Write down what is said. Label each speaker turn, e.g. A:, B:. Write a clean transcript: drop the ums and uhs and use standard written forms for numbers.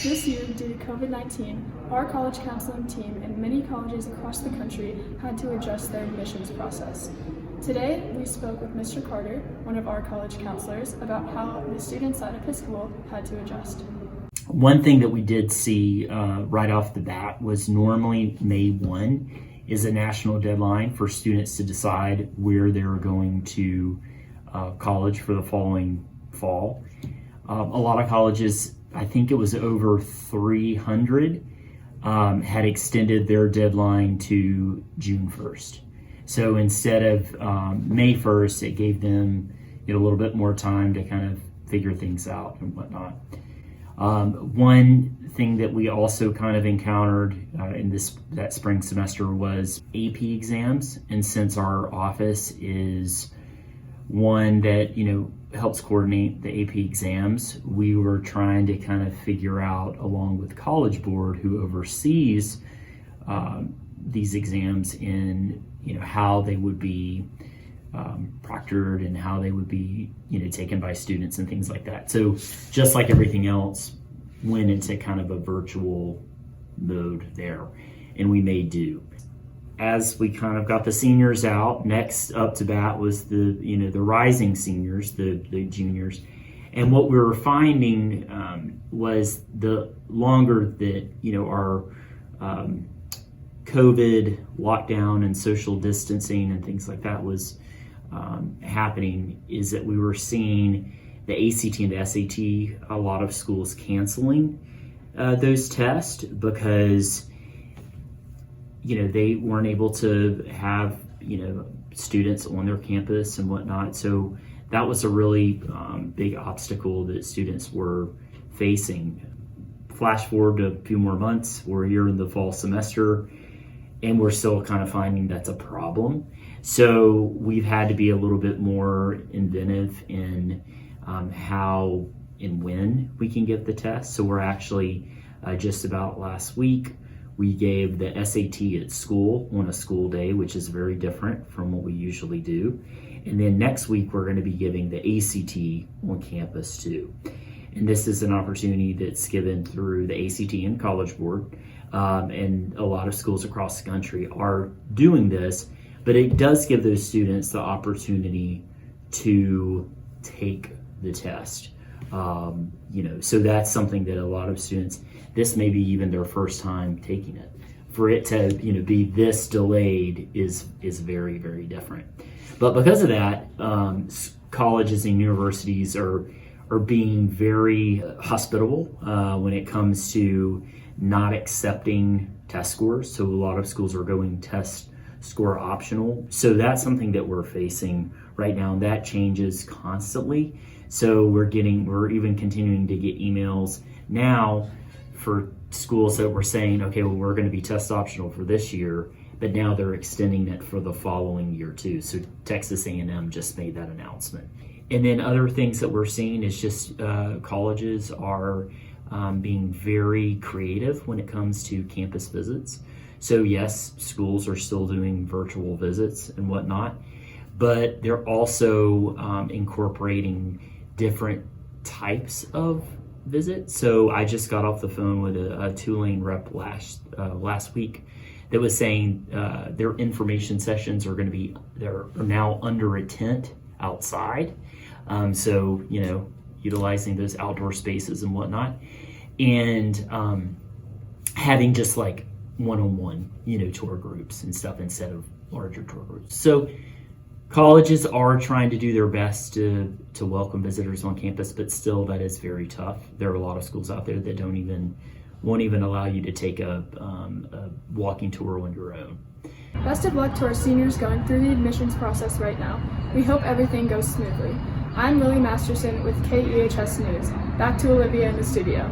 A: This year, due to COVID-19, our college counseling team and many colleges across the country had to adjust their admissions process. Today, we spoke with Mr. Carter, one of our college counselors, about how the students at Episcopal had to adjust.
B: One thing that we did see right off the bat was normally May 1 is a national deadline for students to decide where they're going to college for the following fall. A lot of colleges, I think it was over 300, had extended their deadline to June 1st. So instead of May 1st, it gave them a little bit more time to kind of figure things out and whatnot. One thing that we also kind of encountered in that spring semester was AP exams. And since our office is one that, helps coordinate the AP exams, we were trying to kind of figure out, along with College Board, who oversees these exams, in how they would be proctored and how they would be taken by students and things like that. So just like everything else, went into kind of a virtual mode there, and we made do. As we kind of got the seniors out, next up to bat was the rising seniors, the juniors. And what we were finding was the longer that our COVID lockdown and social distancing and things like that was happening, is that we were seeing the ACT and the SAT, a lot of schools canceling those tests because they weren't able to have students on their campus and whatnot. So that was a really big obstacle that students were facing. Flash forward to a few more months, we're here in the fall semester, and we're still kind of finding that's a problem. So we've had to be a little bit more inventive in how and when we can give the test. So we're actually just about last week, we gave the SAT at school on a school day, which is very different from what we usually do. And then next week, we're going to be giving the ACT on campus too. And this is an opportunity that's given through the ACT and College Board. And a lot of schools across the country are doing this, but it does give those students the opportunity to take the test. So that's something that a lot of students, this may be even their first time taking it. For it to be this delayed is very, very different. But because of that, colleges and universities are being very hospitable when it comes to not accepting test scores. So a lot of schools are going test score optional. So that's something that we're facing right now, and that changes constantly. So we're even continuing to get emails now for schools that were saying, okay, well, we're going to be test optional for this year, but now they're extending it for the following year too. So Texas A&M just made that announcement. And then other things that we're seeing is just colleges are being very creative when it comes to campus visits. So yes, schools are still doing virtual visits and whatnot, but they're also incorporating different types of visits. So I just got off the phone with a Tulane rep last week that was saying their information sessions are they're now under a tent outside. So utilizing those outdoor spaces and whatnot, and having just like one-on-one tour groups and stuff instead of larger tour groups. So colleges are trying to do their best to welcome visitors on campus, but still that is very tough. There are a lot of schools out there that won't even allow you to take a walking tour on your own.
A: Best of luck to our seniors going through the admissions process right now. We hope everything goes smoothly. I'm Lily Masterson with KEHS News. Back to Olivia in the studio.